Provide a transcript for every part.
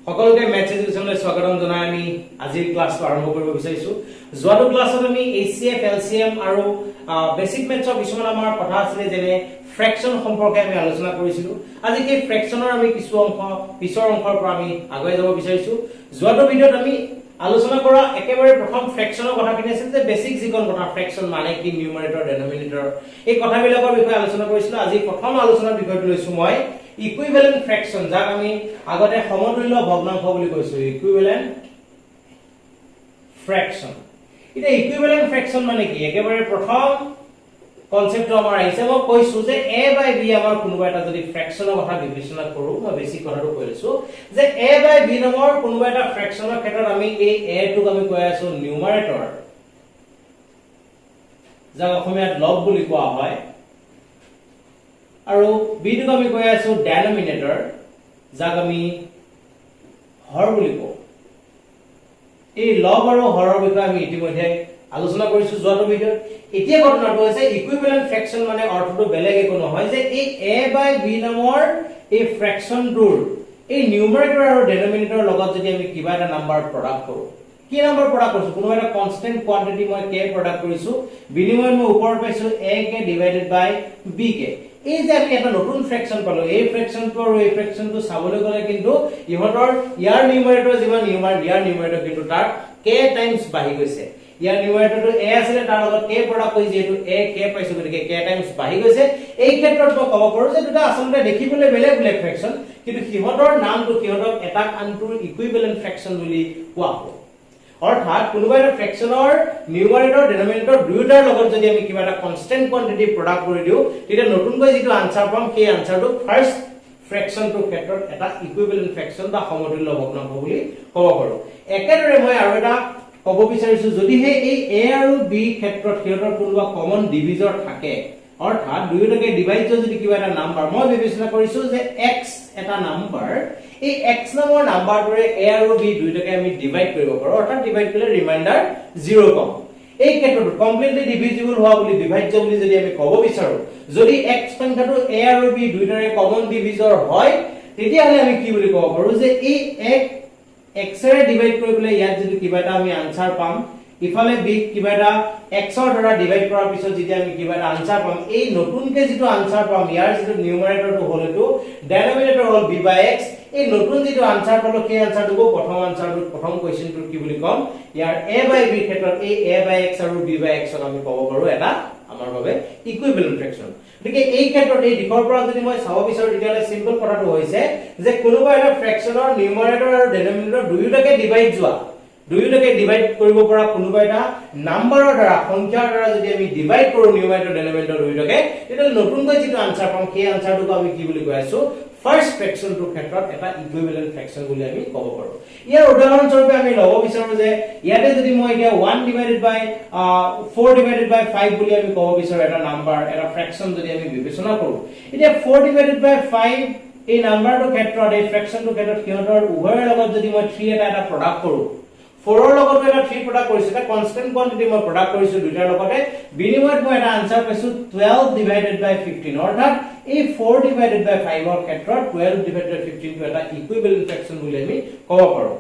সকলোকে ম্যাথছ এডুকেশনলৈ স্বাগতম জনাই আমি আজিৰ ক্লাছটো আৰম্ভ কৰিব বিচাৰিছো। যোৱাটো ক্লাছত আমি HCF, LCM আৰু বেসিক ম্যাথছৰ কিছুমান আমাৰ কথা আছিল যেনে ফ্ৰেকশন সম্পৰ্কে আমি আলোচনা কৰিছিলো। আজি এই ফ্ৰেকশনৰ আমি কিছু অংশ পিছৰ অংশৰ পৰা আমি আগুৱাই যাব বিচাৰিছো। যোৱাটো ভিডিঅ'ত আমি আলোচনা কৰা একেবাৰে প্ৰথম ফ্ৰেকশনৰ কথাখিনি আছিল যে বেসিক যিকন কথা ফ্ৰেকশন মানে কি, নিউমাৰেটৰ, ডেনোমিনেটৰ এই কথাবিলাকৰ বিষয়ে আলোচনা কৰিছিলো। আজি প্ৰথম আলোচনাৰ বিষয়টো লৈছো মই ইকুইভ্যালেন্ট ফ্ৰেকশন, যাক আমি আগতে সমতুল্য ভগ্নাংশ বুলি কৈছো। ইকুইভ্যালেন্ট ফ্ৰেকশন, এটা ইকুইভ্যালেন্ট ফ্ৰেকশন মানে কি একেবাৰে প্ৰথম কনসেপ্টটো আমাৰ আহিছে। মই কৈছো যে a বাই b আমাৰ কোনোবা এটা যদি ফ্ৰেকশনৰ কথা বিবেচনা কৰো, মই বেসিক কথাটো কৈছো যে a বাই b নামৰ কোনোবা এটা ফ্ৰেকশনৰ ক্ষেত্ৰত আমি এই a টোক আমি কৈ আছো নিউমাৰেটৰ, যাক অসমীয়াত লব বুলি কোৱা হয়, আৰু b টোক আমি কৈ আছো ডেনোমিনেটৰ, যাক আমি হৰ বুলি কওঁ। এই লব আৰু হৰৰ বিষয়ে আমি ইতিমধ্যে আলোচনা কৰিছো যোৱাটো ভিডিঅ'ত। এতিয়া ঘটনাটো হৈছে ইকুইভ্যালেন্ট ফ্ৰেকশন মানে অৰ্থটো বেলেগ একো নহয় যে এই a বাই b নামৰ এই ফ্ৰেকশনটোৰ এই নিউমাৰেটৰ আৰু ডেনোমিনেটৰ লগত যদি আমি কিবা এটা নাম্বাৰ প্ৰডাক্ট কৰো, কি নাম্বাৰ প্ৰডাক্ট কৰিছো, কোনোবা এটা কনস্ট্যান্ট কোৱান্টিটি মই k প্ৰডাক্ট কৰিছো, বিনিময়ত মই ওপৰত পাইছো a k divided by b k। এই যে আমি এটা নতুন ফ্ৰেকশন পালো, এই ফ্ৰেকশনটো আৰু এই ফ্ৰেকশনটো চাবলৈ গলে কিন্তু ইহতৰ ইয়াৰ নিউমাৰেটৰ যিমান ইয়াৰ নিউমাৰেটৰ কিন্তু তাৰ k টাইমছ বাঢ়ি গৈছে। ইয়াৰ নিউমাৰেটৰটো a আছিল, তাৰ লগত k প্ৰডাক্ট কৰি যেহেতু a k পাইছো গতিকে k টাইমছ বাঢ়ি গৈছে। এই ক্ষেত্ৰত মই ক'ব পাৰো যে দুটা আচলতে দেখিবলৈ বেলেগ বেলেগ ফ্ৰেকশন, কিন্তু সিহঁতৰ নামটো সিহঁতক এটা আনটোৰ ইকুইভ্যালেন্ট ফ্ৰেকশন বুলি কোৱা হয়। অৰ্থাৎ কোনোবা এটা ফ্ৰেকশনৰ নিউমাৰেটৰ ডেনোমিনেটৰ দুয়োটাৰ লগত যদি আমি কিবা এটা কনস্ট্যান্ট কোৱান্টিটি প্ৰডাক্ট কৰি দিও, তেতিয়া নতুনকৈ যিটো আনসাৰ পাম সেই আনসাৰটো ফাৰ্স্ট ফ্ৰেকশনটোৰ ক্ষেত্ৰত এটা ইকুইভ্যালেন্ট ফ্ৰেকশন বা সমতুল্য ভগ্নাংশ বুলি ক'ব পাৰো। একেদৰে মই আৰু এটা ক'ব বিচাৰিছো, যদিহে এই a আৰু b ক্ষেত্ৰত সিহঁতৰ কোনোবা কমন ডিভিজৰ থাকে, অৰ্থাৎ দুয়োটাকে ডিভাইড যদি কিবা এটা নাম্বাৰ মই বিবেচনা কৰিছো যে x এটা নাম্বাৰ, এই x নামৰ নাম্বাৰটোৰে a আৰু b দুয়োটাকে আমি ডিভাইড কৰিব পাৰো, অৰ্থাৎ ডিভাইড কৰিলে ৰিমাইন্ডাৰ 0 পাম। এই ক্ষেত্ৰত কমপ্লিটলি ডিভিজিবল হোৱা বুলি বিভাজ্য বুলি যদি আমি ক'ব বিচাৰো, যদি x সংখ্যাটো a আৰু b দুয়োটাৰে কমন ডিভিজৰ হয়, তেতিয়াহলে আমি কি বুলি ক'ব পাৰো যে এই x এৰে ডিভাইড কৰিবলৈ ইয়াত যদি কিবা এটা আমি আনসাৰ পাম, ইফালে b কিবা এটা x ৰ দ্বাৰা ডিভাইড কৰাৰ পিছত যেতিয়া আমি কিবা এটা আনসাৰ পাম, এই নতুনকে যিটো আনসাৰ পাম ইয়াৰ যিটো নিউমাৰেটৰটো হ'ল এটো ডেনোমিনেটৰ হ'ল b বাই x, এই নতুন যিটো আনসাৰ পালো সেই আনসাৰটো প্ৰথম আনসাৰটো প্ৰথম কোৱেশ্চনটো কি বুলি কম, ইয়াৰ a বাই b ক্ষেত্ৰত এই a বাই x আৰু b বাই x আমি ক'ব পাৰো এটা আমাৰ বাবে ইকুইভ্যালেন্ট ফ্ৰেকশন। গতিকে এই ক্ষেত্ৰত এই দিশৰ পৰা যদি মই চাব বিচাৰো, তেতিয়াহলে সিম্পল কথাটো হৈছে যে কোনোবা এটা ফ্ৰেকশনৰ নিউমাৰেটৰ আৰু ডেনোমিনেটৰ দুয়োটাকে ডিভাইড কৰিব পৰা কোনোবা এটা নাম্বাৰৰ দ্বাৰা সংখ্যাৰ দ্বাৰা যদি আমি ডিভাইড কৰো নিউমাৰেটৰ ডেনোমিনেটৰ দুয়োটাকে, তেতিয়া নতুনকৈ যিটো আনসাৰ পাম সেই আনসাৰটোক আমি কি বুলি কৈ আছো, ফাৰ্স্ট ফ্ৰেকশনটোৰ ক্ষেত্ৰত এটা ইকুইভ্যালেন্ট ফ্ৰেকশন বুলি আমি ক'ব পাৰো। ইয়াৰ উদাহৰণ স্বৰূপে আমি ল'ব বিচাৰো যে ইয়াতে যদি মই এতিয়া 1 ডিভাইডেড বাই 4 ডিভাইডেড বাই 5 বুলি আমি ক'ব বিচাৰো এটা নাম্বাৰ, এটা ফ্ৰেকশন যদি আমি বিবেচনা কৰো, এতিয়া 4 ডিভাইডেড বাই 5 এই নাম্বাৰটোৰ ক্ষেত্ৰত এই ফ্ৰেকশনটোৰ ক্ষেত্ৰত সিহঁতৰ উভয়ৰ লগত যদি মই 3 এটা প্ৰডাক্ট কৰো, 4 ৰ লগত এটা 3 প্ৰডাক্ট কৰিছো, এটা কনস্ট্যান্ট কোৱান্টিটি মই প্ৰডাক্ট কৰিছো দুইটাৰ লগতে, বিনিময়ত মই এটা আনসাৰ পাইছো 12 ডিভাইডেড বাই 15, অৰ্থাৎ এই 4 ডিভাইডেড বাই 5 ৰ ক্ষেত্ৰত 12 ডিভাইডেড বাই 15 টো এটা ইকুইভ্যালেন্ট ফ্ৰেকশন বুলি আমি ক'ব পাৰো।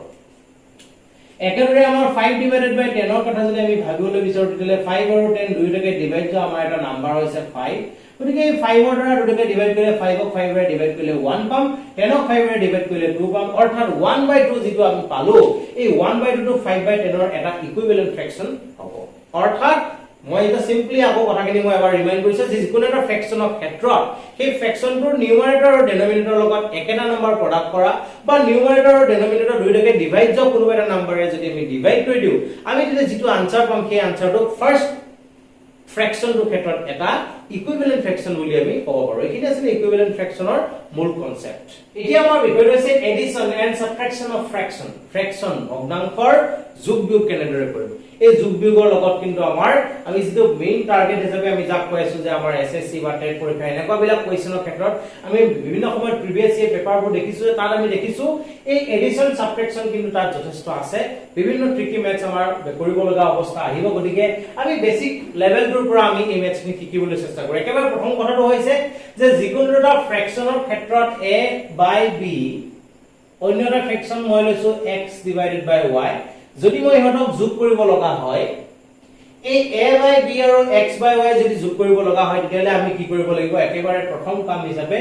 একেদৰে আমাৰ 5 ডিভাইডেড বাই 10 ৰ কথা যদি আমি ভাবিবলৈ বিচাৰো, তেতিয়ালে 5 আৰু 10 দুয়োটাকে ডিভাইড কৰা আমাৰ এটা নাম্বাৰ হৈছে 5, গতিকে এই 5 ৰ দ্বাৰা দুয়োটাকে ডিভাইড কৰিলে 5 ক 5 ৰে ডিভাইড কৰিলে 1 পাম, 10 ক 5 ৰে ডিভাইড কৰিলে 2 পাম, অৰ্থাৎ 1/2 যিটো আমি পালো, এই 1/2 টো 5/10 ৰ এটা ইকুইভ্যালেন্ট ফ্ৰেকশন হ'ব। অৰ্থাৎ মই এটা সিম্পলি আকৌ কথাখিনি মই এবাৰ ৰিমাইন্ড কৰিছো যে যিকোনো এটা ফ্ৰেকশনৰ ক্ষেত্ৰত সেই ফ্ৰেকশনটোৰ নিউমাৰেটৰ আৰু ডেনোমিনেটৰৰ লগত একেটা নাম্বাৰ প্ৰডাক্ট কৰা বা নিউমাৰেটৰ আৰু ডেনোমিনেটৰ দুয়োটাকে ডিভাইড কোনোবা এটা নাম্বাৰে যদি আমি ডিভাইড কৰি দিও, আমি তেতিয়া যিটো আনসাৰ পাম সেই আনসাৰটো ফাৰ্স্ট ফ্ৰেকশনটোৰ ক্ষেত্ৰত এটা ইকুইভ্যালেন্ট ফ্ৰেকশন বুলি আমি ক'ব পাৰো। এইখিনি আছিল ইকুইভ্যালেন্ট ফ্ৰেকশনৰ মূল কনসেপ্ট। এতিয়া আমাৰ বিষয়টো হৈছে এডিশন এণ্ড সাবট্ৰাকশন অফ ফ্ৰেকশন, ফ্ৰেকশন ভগ্নাংশৰ যোগ বিয়োগ কেনেদৰে কৰিব। এই যোগ বিয়োগৰ লগত কিন্তু আমি যিটো মেইন টাৰ্গেট হিচাপে আমি যাক কৈ আছো যে আমাৰ এসএসসি বা টেট পৰীক্ষা এনেকুৱা বিলাক কোৱেশ্চনৰ ক্ষেত্ৰত আমি বিভিন্ন সময়ত প্ৰিভিয়াস ইয়াৰ পেপাৰবোৰ দেখিছো, তাত আমি দেখিছো এই এডিশন সাবট্ৰাকশন কিন্তু তাত যথেষ্ট আছে, বিভিন্ন ট্ৰিকি মেথছ আমাৰ কৰিব লগা অৱস্থা আহিব, গতিকে আমি বেসিক লেভেলটোৰ পৰা আমি এই মেথছখিনি শিকিবলৈ চেষ্টা কৰো। একেবাৰে প্ৰথম কথাটো হৈছে যে যিকোনো এটা ফ্ৰেকশনৰ ক্ষেত্ৰত a বাই b অন্য এটা ফ্ৰেকশন মই লৈছো x ডিভাইডেড বাই y যদি মই ইহতক যোগ কৰিব লগা হয় এই a বাই b আৰু x বাই y যদি যোগ কৰিব লগা হয় তেতিয়ালে আমি কি কৰিব লাগিব একেবাৰে প্ৰথম কাম হিচাপে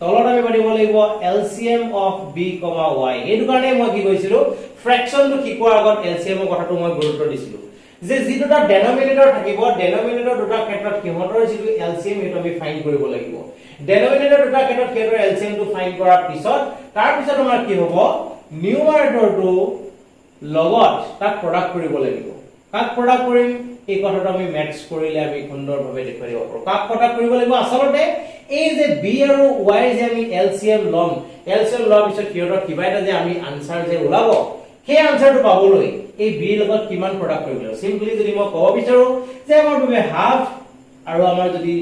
তলত আমি পাতিব লাগিব LCM of b, y এইটো কাৰণে মই কি কৈছিলো ফ্ৰেকশনটো কি কোৱাৰ আগত LCM ৰ কথাটো মই গুৰুত্ব দিছিলো যে যি দুটা ডেনোমিনেটৰ থাকিব ডেনোমিনেটৰ দুটা ক্ষেত্ৰত কিহতৰ যিটো LCM হেতু আমি ফাইন্ড কৰিব লাগিব ডেনোমিনেটৰ দুটা ক্ষেত্ৰত কিহতৰ LCM টো ফাইন্ড কৰাৰ পিছত তাৰ পিছত আমাৰ কি হ'ব নিউমাৰেটৰটো লগত তাক প্ৰডাক্ট কৰিব লাগিব কাক প্ৰডাক্ট কৰিম এই কথাটো আমি ম্যাথছ কৰিলে আমি সুন্দৰভাৱে দেখুৱাই দিব পাৰো কাক প্ৰডাক্ট কৰিব লাগিব আসলতে এই যে b আৰু y যে আমি LCM লম LCM লোৱাৰ পিছত কিহতৰ কিবা এটা যে আমি আনসাৰ যে ওলাব সেই আনসাৰটো পাবলৈ এই b লগত কিমান প্ৰডাক্ট কৰিব লাগিব সিম্পলি যদি মই ক'ব বিচাৰো যে আমাৰ বাবে হাফ আৰু আমাৰ যদি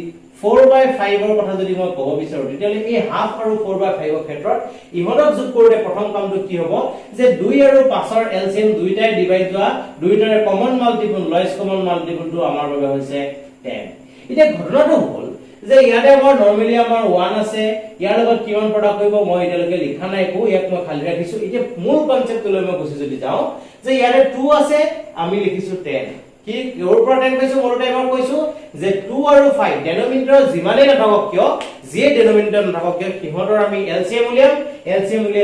4/5 ৰ কথা যদি মই ক'ব বিচাৰো তেতিয়ালে এই হাফ আৰু 4/5 ৰ ক্ষেত্ৰত ইহতক যোগ কৰোতে প্ৰথম কামটো কি হ'ব যে 2 আৰু 5 ৰ LCM দুইটাই ডিভাইড হোৱা দুইটাৰে কমন মাল্টিপল লয়েষ্ট কমন মাল্টিপলটো আমাৰ বাবে হৈছে 10 এতিয়া ঘটনাটো হ'ল যে ইয়াতে আমাৰ নৰমালি আমাৰ 1 আছে ইয়াৰ লগত কিমান প্ৰডাক্ট কৰিব মই এতিয়ালৈকে লিখা নাই কো ইয়াক মই খালি ৰাখিছো এতিয়া মূল কনসেপ্টটো লৈ মই গুছি যদি যাও যে ইয়াতে 2 আছে আমি লিখিছো 10 কি ওৰ পৰা 10 কৈছো মোৰ টাইমত কৈছো যে 2 আৰু 5 ডেনোমিনেটৰ যিমানে নাথাকক কিয় যে ডেনোমিনেটৰ নাথাকক কিয় কিহতৰ আমি LCM উলিয়াম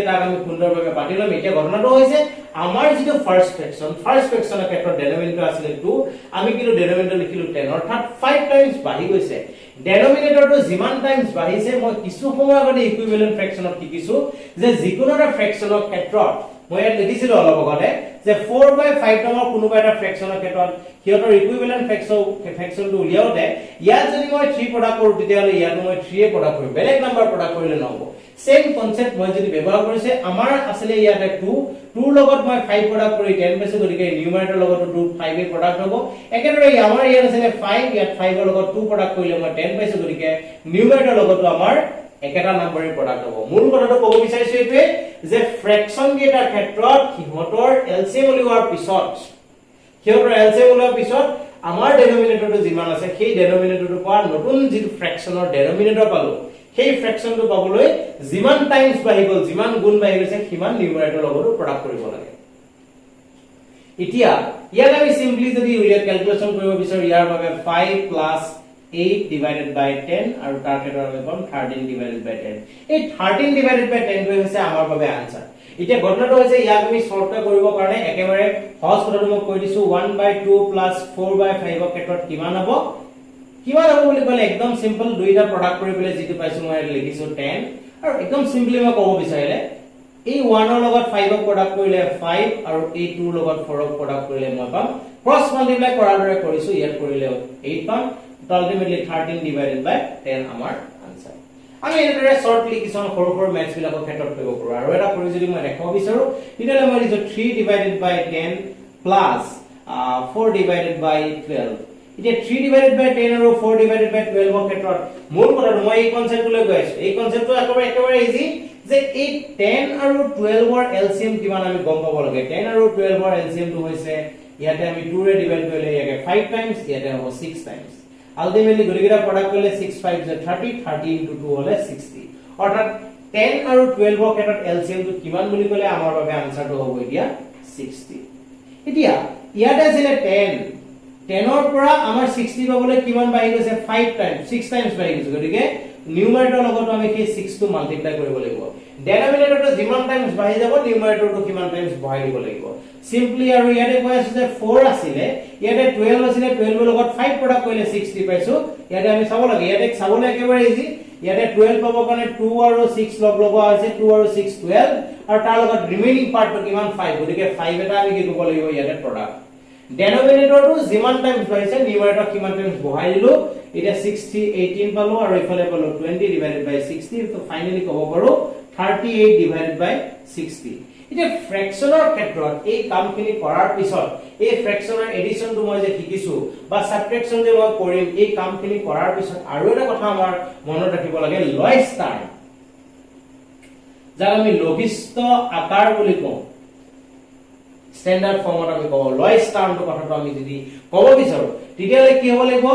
তাক আমি সুন্দৰভাৱে পাতি লম এতিয়া ঘটনাটো হৈছে আমাৰ যিটো ফাৰ্স্ট ফ্ৰেকশনৰ ক্ষেত্ৰত ডেনোমিনেটৰ আছিল 2 আমি কিন্তু ডেনোমিনেটৰ লিখিলো 10 অৰ্থাৎ 5 টাইমছ বাঢ়ি গৈছে ডেনোমিনেটৰটো যিমান টাইমছ বাঢ়িছে মই কিছু সময় আগতে ইকুইভ্যালেন্ট ফ্ৰেকশনত শিকিছো যে যিকোনো এটা ফ্ৰেকশনৰ ক্ষেত্ৰত মই ইয়াত লিখিছিলো অলপ আগতে যে 4/5 নম্বৰ কোনোবা এটা ফ্ৰেকশনৰ ক্ষেত্ৰত কিহতৰ ইকুইভ্যালেন্ট ফ্ৰেকশনটো উলিয়াওতে ইয়াত যদি মই 3 প্ৰডাক্ট কৰো তেতিয়ালে ইয়াত মই 3 এ প্ৰডাক্ট কৰিম বেলেগ নাম্বাৰ প্ৰডাক্ট কৰিলে নহব সেম কনসেপ্ট মই যদি ব্যৱহাৰ কৰিছে আমাৰ আসলে ইয়াতে 2 লগত মই 5 প্ৰডাক্ট কৰি 10 পাইছো গতিকে নিউমাৰেটৰ লগত 2 5 এ প্ৰডাক্ট হ'ব একেদৰে আমাৰ ইয়াত আছে 5 ইয়াত 5 ৰ লগত 2 প্ৰডাক্ট কৰিলে মই 10 পাইছো গতিকে নিউমাৰেটৰ লগত আমাৰ একেটা নম্বৰৰ প্ৰডাক্ট হ'ব মূল কথাটো ক'ব বিচাৰিছো এইটোৱে যে ফ্ৰেকশন কেইটাৰ ক্ষেত্ৰত কিহতৰ LCM উলিওৱাৰ পিছত আমাৰ ডেনোমিনেটৰটো যিমান আছে সেই ডেনোমিনেটৰটো পৰা নতুন যি ফ্ৰেকশনৰ ডেনোমিনেটৰ পালো সেই ফ্ৰেকশনটো পাবলৈ যিমান টাইমছ বাঢ়ি গল যিমান গুণ বাঢ়ি গৈছে সিমান নিউমাৰেটৰ লগতো প্ৰডাক্ট কৰিব লাগে এতিয়া ইয়াত আমি সিম্পলি যদি উলিয়াই ক্যালকুলেশন কৰিব বিচাৰো ইয়াৰ বাবে 5 প্লাস 8 divided by 10 আৰু তাৰ ক্ষেত্ৰত আমি পাম 13 divided by 10 এই 13 divided by 10 টো হৈছে আমাৰ বাবে আনসাৰ এতিয়া ঘটনাটো হৈছে ইয়াক আমি শৰ্টকাট কৰিব কাৰণে একেবাৰে সহজ কথাটো মই কৈ দিছো 1/2 plus 4/5 ৰ ক্ষেত্ৰত কিমান হ'ব বুলি ক'লে একদম সিম্পল দুইটা প্ৰডাক্ট কৰি পেলে যেটো পাইছো মই লিখিছো 10 আৰু একদম সিম্পলি মই ক'ব বিচাৰিলে এই 1 ৰ লগত 5 ক প্ৰডাক্ট কৰিলে 5 আৰু এই 2 ৰ লগত 4 ক প্ৰডাক্ট কৰিলে মই পাম ক্ৰস মাল্টিপ্লাই কৰাৰ দৰে কৰিছো ইয়াত কৰিলে 8 পাম ultimately 13 divided by 10 আমাৰ আনসাৰ আমি এনেদৰে শৰ্টলি কিছুমান সৰু সৰু ম্যাথছ বিলাকৰ ক্ষেত্ৰত কৰিব পাৰো আৰু এটা কৰি যদি মই দেখাব বিচাৰো তেতিয়ালে মই লিখো 3 divided by 10 plus 4 divided by 12 এতিয়া 3 divided by 10 আৰু 4 divided by 12 ৰ ক্ষেত্ৰত মূল কথাটো মই এই কনসেপ্টটো লৈ গৈ আছো এই কনসেপ্টটো একেবাৰে ইজি যে এই 10 আৰু 12 ৰ LCM কিমান আমি গম পাব লাগে 10 আৰু 12 ৰ LCM টো হৈছে ইয়াতে আমি 2 ৰে ডিভাইড কৰিলে ইয়াকে 5 টাইমছ ইয়াতে হ'ব 6 টাইমছ ultimately গৰিগৰা প্ৰডাক্ট কৰিলে 6 5 is 30 30 into 2 হলে 60 অৰ্থাৎ 10 আৰু 12 ৰ ক্ষেত্ৰত LCM টো কিমান বুলি ক'লে আমাৰ বাবে আনসাৰটো হ'ব এতিয়া 60 এতিয়া ইয়াতে আছে 10 ৰ পৰা আমাৰ 60 পাবলৈ কিমান বাঢ়ি গৈছে 5 টাইমছ 6 টাইমছ বাঢ়ি গৈছে গতিকে নিউমাৰেটৰ লগত আমি কি 6 টো মাল্টিপ্লাই কৰিব লাগিব ডেনোমিনেটৰটো যিমান টাইমছ বাঢ়ি যাব নিউমাৰেটৰটো কিমান টাইমছ বঢ়াই দিব লাগিব সিম্পলি আৰু ইয়াতে কৈ আছে যে 4 আছিলে ইয়াতে 12 আছিলে 12 ৰ লগত 5 প্ৰডাক্ট কৰিলে 60 পাইছো ইয়াতে আমি চাব লাগে ইয়াতে চাবলৈ একেবাৰে ইজি ইয়াতে 12 পাব কাৰণে 2 আৰু 6 লগ লগোৱা আছে 2 আৰু 6 12 আৰু তাৰ লগত ৰিমেইনিং পাৰ্টটো কিমান 5 গতিকে 5 এটা আমি কি কৰিব লাগিব ইয়াতে প্ৰডাক্ট ডেনোমিনেটৰটো যিমান টাইমছ বাঢ়িছে নিউমাৰেটৰ কিমান টাইমছ বঢ়াই দিলো এটা 60 18 পালো আৰু ইফালে পালো 20 divided by 60 তো ফাইনালি ক'ব পাৰো 38 divided by 60 এটা ফ্ৰেকশনৰ ক্ষেত্ৰত এই কামখিনি কৰাৰ পিছত এই ফ্ৰেকশনৰ এডিশনটো মই যে শিকিছো বা সাবট্ৰেকশন যে মই কৰিম এই কামখিনি কৰাৰ পিছত আৰু এটা কথা আমাৰ মনত ৰাখিব লাগে লয়েষ্ট টাৰ্ম যাক আমি লঘিষ্ঠ আকাৰ বুলি কওঁ স্ট্যান্ডাৰ্ড ফৰ্মত আমি কব লয়েষ্ট টাৰ্মটো কথাটো আমি যদি কব বিচাৰো তেতিয়ালে কি হ'ব লাগিব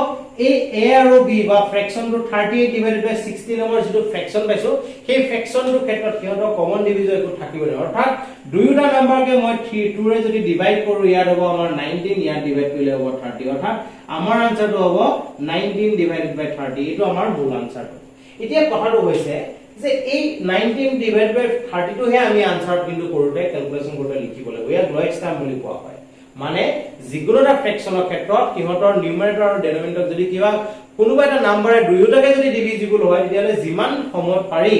এই a আৰু b বা ফ্ৰেকশনটো 38 ডিভাইডেড বাই 16 নম্বৰ যেটো ফ্ৰেকশন পাইছো সেই ফ্ৰেকশনটোৰ ক্ষেত্ৰত কিহতৰ কমন ডিভিজন একো থাকিব নাই অৰ্থাৎ দুয়োটা নাম্বাৰকে মই 2 ৰে যদি ডিভাইড কৰো ইয়াত হ'ব আমাৰ 19 ইয়াত ডিভাইড কৰিলে হ'ব 30 অৰ্থাৎ আমাৰ আনসাৰটো হ'ব 19 ডিভাইডেড বাই 30 এটো আমাৰ মূল আনসাৰটো এতিয়া কথাটো হৈছে যে এই 19 ডিভাইড বাই 30 টো হে আমি আনসাৰ কিন্তু কৰোতে ক্যালকুলেশন কৰোতে লিখিব লাগিব ইয়াক লয়েক্স টাৰ্ম বুলি কোৱা হয় মানে যিকোনো এটা ফ্ৰেকশনৰ ক্ষেত্ৰত কিহতৰ নিউমাৰেটৰ আৰু ডেনোমিনেটৰ যদি কিবা কোনোবা এটা নাম্বাৰে দুয়োটাকে যদি ডিভিজিবল হয় তেতিয়ালে যিমান সময় পাৰি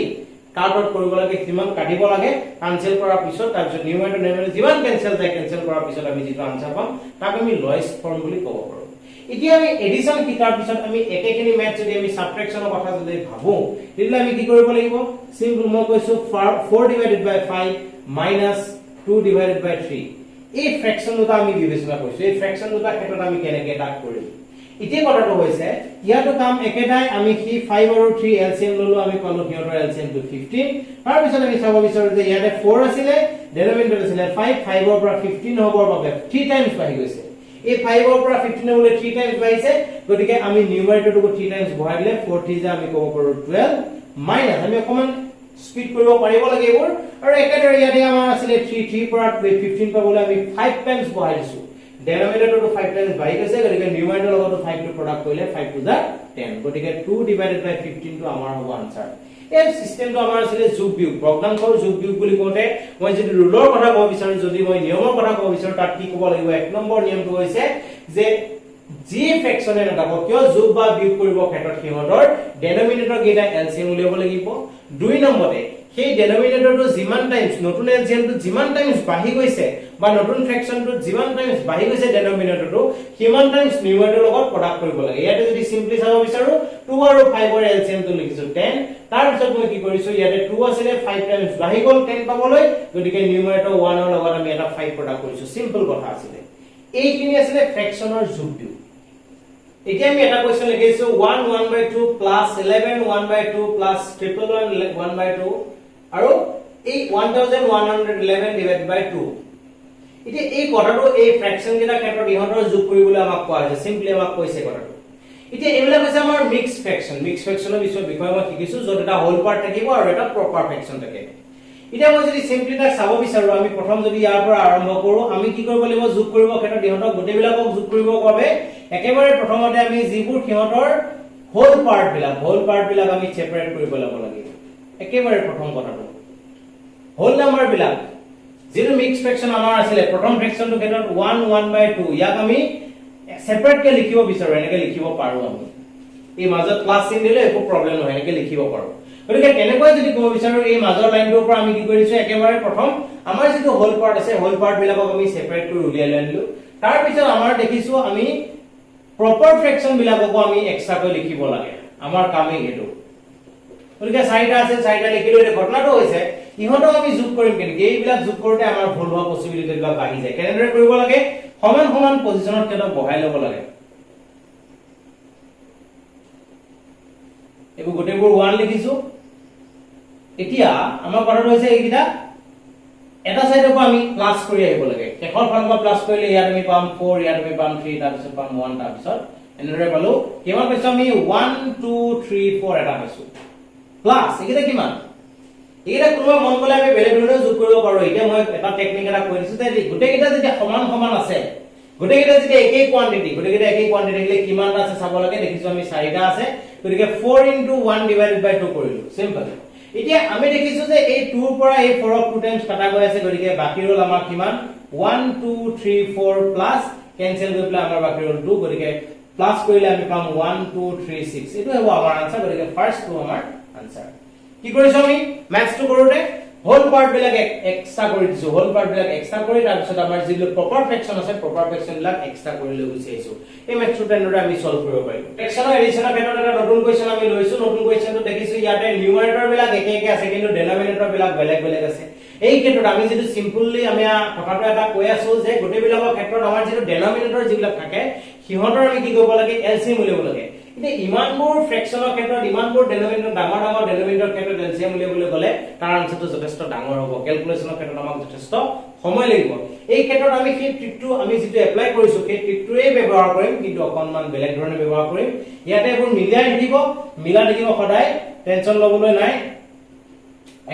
কাটত কৰিব লাগে কিমান কাটিব লাগে ক্যানসেল কৰাৰ পিছত তাৰ পিছত নিউমাৰেটৰ ডেনোমিনেটৰ যিমান ক্যানসেল যায় ক্যানসেল কৰাৰ পিছত আমি যেটো আনসাৰ পাম তাক আমি লয়েক্স ফৰ্ম বুলি ক'ব পাৰো এতিয়া আমি এডিশন কিতাৰ পিছত আমি একেখিনি ম্যাথ যদি আমি সাবট্ৰেকশনৰ কথা যদি ভাবো তেতিয়ালে আমি কি কৰিব লাগিব সিম্পল মই কৈছো 4 ডিভাইডেড বাই 5 মাইনাস 2 ডিভাইডেড বাই 3 এই ফ্ৰেকশন দুটা আমি বিবেচনা কৰিছো এই ফ্ৰেকশন দুটা ক্ষেত্ৰত আমি কেনেকৈ ডাক কৰিম এতিয়া কথাটো হৈছে ইয়াটো কাম একেটাই আমি কি 5 আৰু 3 এলসিএম ললো আমি পালো কিহতৰ এলসিএম টু 15 তাৰ পিছত আমি চাব বিচাৰো যে ইয়াতে 4 আছিল ডেনোমিনেটৰ আছিল 5 5 ৰ পৰা 15 হ'বৰ বাবে 3 টাইমছ বাঢ়ি গৈছে এই 5 ৰ পৰা 15 হ'লে 3 টাইমছ বাঢ়িছে গতিকে আমি নিউমাৰেটৰটো 3 টাইমছ বঢ়াই দিলে 40 যে আমি ক'ব পাৰো 12 মাইনাস আমি অকমান স্পিড কৰিব পাৰিব লাগে এইবোৰ আৰু একেদৰে ইয়াতে আমাৰ আছিল 3 পৰা 15 পাবলৈ আমি 5 টাইমছ বঢ়াই দিছো ডেনোমিনেটৰটো 5 টাইমছ বাঢ়ি গৈছে গতিকে নিউমাৰেটৰ লগত 5 টো প্ৰডাক্ট কৰিলে 5 টু দা 10 গতিকে 2 ডিভাইডেড বাই 15 টো আমাৰ হ'ব আনসাৰ এই সিস্টেমটো আমাৰ আছিল যোগ বিয়োগ ভগ্নাংশৰ যোগ বিয়োগ বুলি কোতে মই যদি ৰুলৰ কথা ক'ব বিচাৰো যদি মই নিয়মৰ কথা ক'ব বিচাৰো তাত কি ক'ব লাগিব এক নম্বৰ নিয়মটো হৈছে যে যি ফ্ৰেকশনে নাথাকক কিয় যোগ বা বিয়োগ কৰিব ক্ষেত্ৰত কিহতৰ ডেনোমিনেটৰ কেইটা এলসিএম উলিয়াব লাগিব দুই নম্বৰে সেই ডেনোমিনেটৰটো যিমান টাইমছ নতুন এলসিএমটো যিমান টাইমছ বাঢ়ি গৈছে বা নতুন ফ্ৰেকশনটো যিমান টাইমছ বাঢ়ি গৈছে ডেনোমিনেটৰটো সিমান টাইমছ নিউমাৰেটৰ লগত প্ৰডাক্ট কৰিব লাগে ইয়াতে যদি সিম্পলি চাব বিচাৰো 2 আৰু 5 ৰ এলসিএমটো লিখিছো 10 তাৰ পিছত মই কি কৰিছো ইয়াতে 2 আছিল 5 টাইমছ বাঢ়ি গল 10 পাবলৈ গতিকে নিউমাৰেটৰ 1 ৰ লগত আমি এটা 5 প্ৰডাক্ট কৰিছো সিম্পল কথা আছিল এইখিনি আছিল ফ্ৰেকশনৰ যোগ বিয়োগ এতিয়া আমি এটা কোৱেশ্চন লিখিছো 1 1/2 11 1/2 111 1/2 আৰু এই 1111 ডিভাইড বাই 2 এতিয়া এই কথাটো এই ফ্ৰেকশন কেইটা ক্ষেত্ৰত ইহঁতৰ যোগ কৰিবলৈ আমাক কোৱা হৈছে সিম্পলি আমাক কৈছে কথাটো এতিয়া এইবিলাক হৈছে আমাৰ মিক্স ফ্ৰেকশনৰ বিষয়ে মই শিকিছো যত এটা হোল পাৰ্ট থাকিব আৰু এটা প্ৰপাৰ ফ্ৰেকশন থাকে এতিয়া মই যদি সিম্পলি তাক চাব বিচাৰো আমি প্ৰথম যদি ইয়াৰ পৰা আৰম্ভ কৰো আমি কি কৰিব লাগিব যোগ কৰিব ক্ষেত্ৰত ইহঁতক গোটেইবিলাকক যোগ কৰিবৰ বাবে একেবাৰে প্ৰথমতে আমি যিবোৰ কিহতৰ হোল পাৰ্ট বিলাক আমি সেপাৰেট কৰিব লাগিব একেবাৰে প্ৰথম কথাটো হোল নাম্বাৰ বিলাক যেটো মিক্স ফ্ৰেকশন আমাৰ আছিল প্ৰথম ফ্ৰেকশনটো ক্ষেত্ৰত 1 1/2 ইয়াক আমি সেপাৰেট কে লিখিব বিচাৰো এনেকে লিখিব পাৰো আমি এই মাজত প্লাস চিন দিলে একো প্ৰবলেম নহয় এনেকে লিখিব পাৰো গতিকে কেনেকৈ যদি ক'ব বিচাৰো এই মাজৰ লাইনটোৰ পৰা আমি কি কৰিছো একেবাৰে প্ৰথম আমাৰ যেটো হোল পাৰ্ট আছে হোল পাৰ্ট বিলাকক আমি সেপাৰেট কৰি উলিয়াই আনিলো তাৰ পিছত আমাৰ দেখিছো আমি প্ৰপাৰ ফ্ৰেকশন বিলাকক আমি এক্সট্ৰাকৈ লিখিব লাগে আমাৰ কামেই হেতু গতিকে চাৰিটা আছে চাৰিটা লিখিলো এই ঘটনাটো হৈছে ইহঁতক আমি যোগ কৰিম কেনেকৈ এইবিলাক যোগ কৰোতে আমাৰ ভুল হোৱা পসিবিলিটি বিলাক বাঢ়ি যায় কেনেদৰে কৰিব লাগে সমান সমান পজিশনত কেনেকৈ বহাই ল'ব লাগে এইবোৰ গোটেইবোৰ 1 লিখিছো এতিয়া আমাৰ কথাটো হৈছে এইকিটা এটা সাইডৰ পৰা আমি প্লাস কৰি আহিব লাগে এখন ফালৰ পৰা প্লাস কৰিলে ইয়াত আমি পাম 4 ইয়াত আমি পাম 3 তাৰ পিছত পাম 1 তাৰ পিছত এনেদৰে পালো কিমান পাইছো আমি 1 2 3 4 এটা পাইছো প্লাস এইকিটা কিমান এইকিটা কোনোবা মন গলে আমি বেলেগ ধৰণে যোগ কৰিব পাৰো এতিয়া মই এটা টেকনিক এটা কৈ দিছো যে গোটেইকিটা যদি সমান সমান আছে গোটেইকিটা যদি একেই কোৱান্টিটি থাকিলে কিমান আছে চাব লাগে দেখিছো আমি 4টা আছে গতিকে 4 * 1 ডিভাইডেড বাই 2 কৰিলো সিম্পল এতিয়া আমি দেখিছো যে এই 2 ৰ পৰা এই 4 ক 2 টাইমছ কাটা গৈ আছে গতিকে বাকি ৰল আমাৰ কিমান 1 2 3 4 প্লাস কেনসেল হৈ পেলাই আমাৰ বাকি ৰল 2 গতিকে প্লাস কৰিলে আমি পাম 1 2 3 6 এটো হ'ব আমাৰ আনসাৰ গতিকে ফাৰ্স্ট টু আমাৰ আনসাৰ কি কৰিছো আমি ম্যাথটো কৰোতে হোল পাৰ্ট বিলাক এক্সট্ৰা কৰি দিছো হোল পাৰ্ট বিলাক এক্সট্ৰা কৰি তাৰ পিছত আমাৰ যিটো প্ৰপাৰ ফ্ৰেকশন আছে প্ৰপাৰ ফ্ৰেকশন বিলাক এক্সট্ৰা কৰি লৈ গুছি আহিছো এই ম্যাথটো তেনেদৰে আমি সলভ কৰিব পাৰিম ফ্ৰেকশনৰ এডিশনৰ ক্ষেত্ৰত এটা নতুন কোৱেশ্চন আমি লৈছো নতুন কোৱেশ্চনটো দেখিছো ইয়াতে নিউমাৰেটৰ বিলাক একে একে আছে কিন্তু ডেনোমিনেটৰ বিলাক বেলেগ বেলেগ আছে এই ক্ষেত্ৰত আমি যেটো সিম্পলি আমি কথাটো এটা কৈ আছো যে গোটেইবিলাকৰ ক্ষেত্ৰত আমাৰ যেটো ডেনোমিনেটৰ যিবিলাক থাকে সিহঁতৰ আমি কি কৰিব লাগে এলসিএম উলিয়াব লাগে কিন্তু ইমানবোৰ ফ্ৰেকশনৰ ক্ষেত্ৰত ইমানবোৰ ডেনোমিনেটৰ ডাঙৰ ডেনোমিনেটৰ ক্ষেত্ৰত এলসিএম উলিয়াবলৈ গলে তাৰ আনসাৰটো যথেষ্ট ডাঙৰ হ'ব ক্যালকুলেশনৰ ক্ষেত্ৰত আমাক যথেষ্ট সময় লাগিব এই ক্ষেত্ৰত আমি সেই ট্ৰিকটো আমি যেটো এপ্লাই কৰিছো সেই ট্ৰিকটোৱে ব্যৱহাৰ কৰিম কিন্তু অকনমান বেলেগ ধৰণে ব্যৱহাৰ কৰিম ইয়াতে এবোৰ মিলাই থাকিব সদায় টেনচন লবলৈ নাই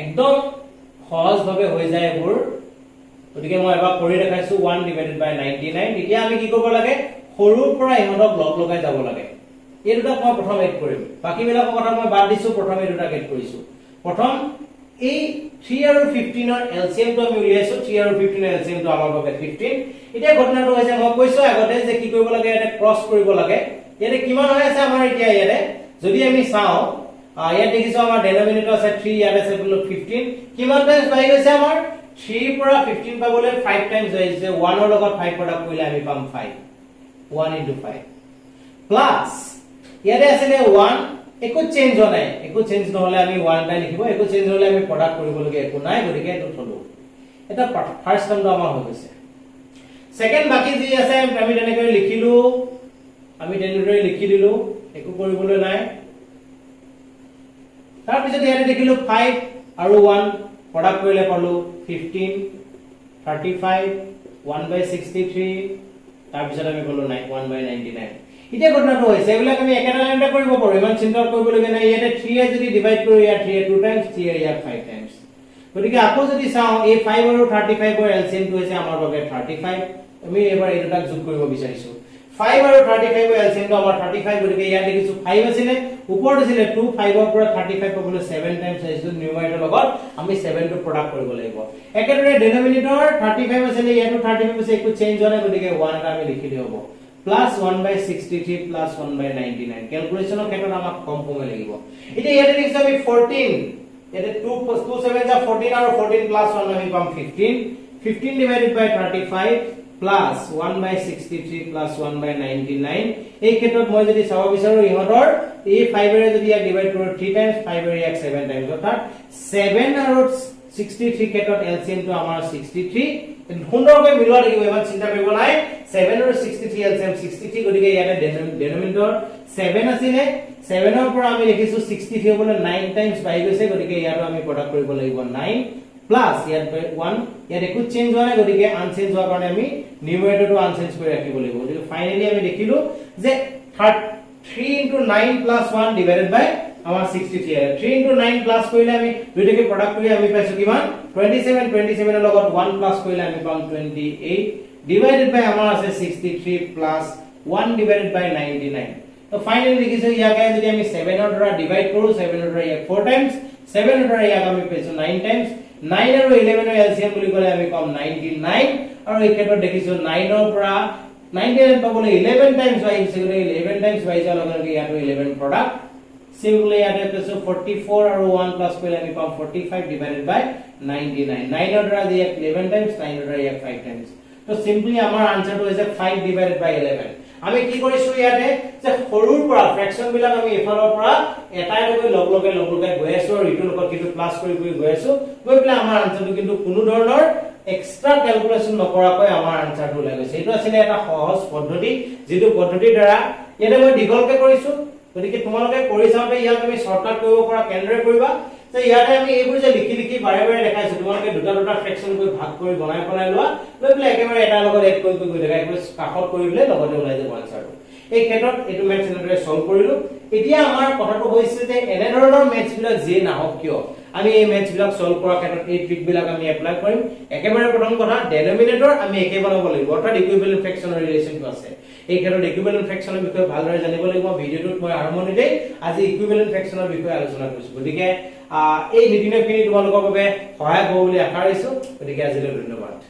একদম সহজভাৱে হৈ যায় এবোৰ গতিকে মই এবাৰ কৰি দেখাইছো 1 divided by 99 এতিয়া আমি কি কৰিব লাগে সৰুৰ পৰা ইহঁতক লগ লগাই যাব লাগে এই দুটা মই প্ৰথম এড কৰিম বাকি বিলাকৰ কথা মই বাদ দিছো প্ৰথম এই দুটা এড কৰিছো প্ৰথম এই 3 আৰু 15 ৰ এলসিএম টো আমি উলিয়াইছো 3 আৰু 15 ৰ এলসিএম টো আমাৰ বাবে 15 এতিয়া ঘটনাটো হৈছে মই কৈছো আগতে যে কি কৰিব লাগে এটা ক্ৰস কৰিব লাগে ইয়াতে কিমান হৈ আছে আমাৰ এতিয়া ইয়াতে যদি আমি চাও ইয়াত দেখিছো আমাৰ ডেনোমিনেটৰ আছে 3 ইয়াত আছে 15 কিমান টাইমছ বাঢ়ি গৈছে আমাৰ 3 পৰা 15 পাবলৈ 5 টাইমছ হৈছে 1 ৰ লগত 5 প্ৰডাক্ট কৰিলে আমি পাম 5 1 into 5 প্লাস ইয়াতে আছে 1 একো চেঞ্জ হোৱা নাই একো চেঞ্জ নহলে আমি 1 টাই লিখিব একো চেঞ্জ হলে আমি প্ৰডাক্ট কৰিব লাগে একো নাই গতিকে এটো থলো এটা ফাৰ্স্ট টাৰ্মটো আমাৰ হৈ গৈছে সেকেন্ড বাকি যি আছে আমি তেনেকৈ লিখিলো আমি তেনেদৰে লিখি দিলো একো কৰিবলৈ নাই তাৰ পিছত ইয়াতে দেখিলো 5 আৰু 1 প্ৰডাক্ট কৰিলে পালো 15 35 1/63 তাৰ পিছত আমি পালো 1/99 এতিয়া ঘটনাটো হৈছে এবিলাক আমি একেটা লাইনতে কৰিব পাৰো ইমান চিন্তা কৰিব লাগে নাই ইয়াতে 3 এ যদি ডিভাইড কৰো ইয়াত 3 এ 2 টাইমছ 3 এ ইয়াত 5 টাইমছ গতিকে আকৌ যদি চাও এই 5 আৰু 35 ৰ এলসিএম টো হৈছে আমাৰ বাবে 35 আমি এবাৰ এই দুটাক যোগ কৰিব বিচাৰিছো 5 আৰু 35 ৰ এলসিএম টো আমাৰ 35 গতিকে ইয়াত দেখিছো 5 আছিল ওপৰত আছিল 2 5 ৰ পৰা 35 পাবলৈ 7 টাইমছ আহিছে নিউমাৰেটৰ লগত আমি 7 টো প্ৰডাক্ট কৰিব লাগিব একেদৰে ডেনোমিনেটৰ 35 আছিল ইয়াতো 35 আছে একো চেঞ্জ হোৱা নাই গতিকে 1 টা আমি লিখি দিও হ'ব plus 1/63 plus 1/99 ক্যালকুলেশনৰ ক্ষেত্ৰত আমাক কম সময় লাগিব এতিয়া ইয়াতে দেখিছো আমি 14 ইয়াতে 2 2 7 যা 14 আৰু 14 plus 1 আমি পাম 15 divided by 35 plus 1/63 plus 1/99 এই ক্ষেত্ৰত মই যদি চাব বিচাৰো ইহঁতৰ এই 5 এৰে যদি ইয়াক ডিভাইড কৰো 3 টাইমছ 5 এৰে ইয়াক 7 টাইমছ অৰ্থাৎ 7 আৰু 63 ক্ষেত্ৰত এলসিএম টো আমাৰ 63 সুন্দৰকৈ মিলোৱা লাগিব ইমান চিন্তা কৰিব নাই 7 আৰু 63 এলসিএম 63 গতিকে ইয়াতে ডেনোমিনেটৰ 7 আছিল 7 ৰ পৰা আমি লিখিছো 63 হবলৈ 9 টাইমছ বাঢ়ি গৈছে গতিকে ইয়াটো আমি প্ৰডাক্ট কৰিব লাগিব 9 প্লাস ইয়াত 1 ইয়াত একো চেঞ্জ হোৱা নাই গতিকে আনচেঞ্জ হোৱাৰ কাৰণে আমি নিউমাৰেটৰটো আনচেঞ্জ কৰি ৰাখিব লাগিব গতিকে ফাইনালি আমি দেখিলো যে 3 into 9 plus 1 divided by আমাৰ 63 3 into 9 প্লাস কৰিলে আমি দুইটাকে প্ৰডাক্ট কৰি আমি পাইছো কিমান 27 ৰ লগত 1 প্লাস কৰিলে আমি পাম 28 divided by আমাৰ আছে 63 plus 1 divided by 99 তো ফাইনালি লিখিছো ইয়াকে যদি আমি 7 ৰ দ্বাৰা ডিভাইড কৰো 7 ৰ দ্বাৰা ইয়াক 4 টাইমছ 7 ৰ দ্বাৰা ইয়াক আমি পাইছো 9 টাইমছ 9 আৰু 11 ৰ এলসিএম বুলি ক'লে আমি পাম 99 আৰু এই ক্ষেত্ৰত দেখিছো 9 ৰ পৰা 99 পাবলৈ 11 টাইমছ আহিছে গতিকে 11 টাইমছ পাইছো লগে ইয়াটো 11 product simply add up to 44 আৰু 1 plus কৰিলে আমি পাম 45 divided by 99 9 ৰ দ্বাৰা দিয়া 11 times 9 ৰ দ্বাৰা দিয়া 5 times তো simply আমাৰ আনসাৰটো হৈছে 5 divided by 11 আমি কি কৰিছো ইয়াতে যে সৰুৰ পৰা ফ্ৰেকশন বিলাক আমি এফালৰ পৰা এটাইলৈ লগ লগাই গৈ আছো আৰু ইটোৰ লগত কিটো প্লাস কৰি গৈ আছো গৈ পেলাই আমাৰ আনসাৰটো কিন্তু কোনো ধৰণৰ এক্সট্ৰা ক্যালকুলেশন নকৰাকৈ আমাৰ আনসাৰটো ওলাই গৈছে এইটো আছিল এটা সহজ পদ্ধতি যেটো পদ্ধতিৰ দ্বাৰা ইয়াতে মই দীঘলকে কৰিছো গতিকে তোমালোকে কৰি চাওঁতে ইয়াক তুমি শৰ্টকাট কৰিব পৰা কেনেদৰে কৰিবা যে ইয়াতে আমি এইবোৰ যে লিখি বাৰে দেখাইছো তোমালোকে দুটা ফ্ৰেকশন কৰি ভাগ কৰি বনাই লোৱা লৈ পেলাই একেবাৰে এটা লগত এড কৰি দেখাই কাষত কৰিলে লগতে ওলাই যাব আনসাৰটো এই ক্ষেত্ৰত এটো মেথছ এনেদৰে সলভ কৰিলো এতিয়া আমাৰ কথাটো হৈছে যে এনে ধৰণৰ মেথছ বিলাক যে নাহক কিয় আমি এই মেথছ বিলাক সলভ কৰাৰ ক্ষেত্ৰত এই ট্ৰিক বিলাক আমি এপ্লাই কৰিম একেবাৰে প্ৰথম কথা ডেনোমিনেটৰ আমি একে বনাব লাগিব অৰ্থাৎ ইকুইভ্যালেন্ট ফ্ৰেকশনৰ ৰিলেচনটো আছে এই ক্ষেত্ৰত ইকুইভ্যালেন্ট ফ্ৰেকশনৰ বিষয়ে ভালদৰে জানিব লাগিব ভিডিওটোত মই আৰম্ভণিতে আজি ইকুইভ্যালেন্ট ফ্ৰেকশনৰ বিষয়ে আলোচনা কৰিছো গতিকে এই নীতি নিয়মখিনি তোমালোকৰ বাবে সহায় হ'ব বুলি আশা কৰিছো গতিকে আজিলৈ ধন্যবাদ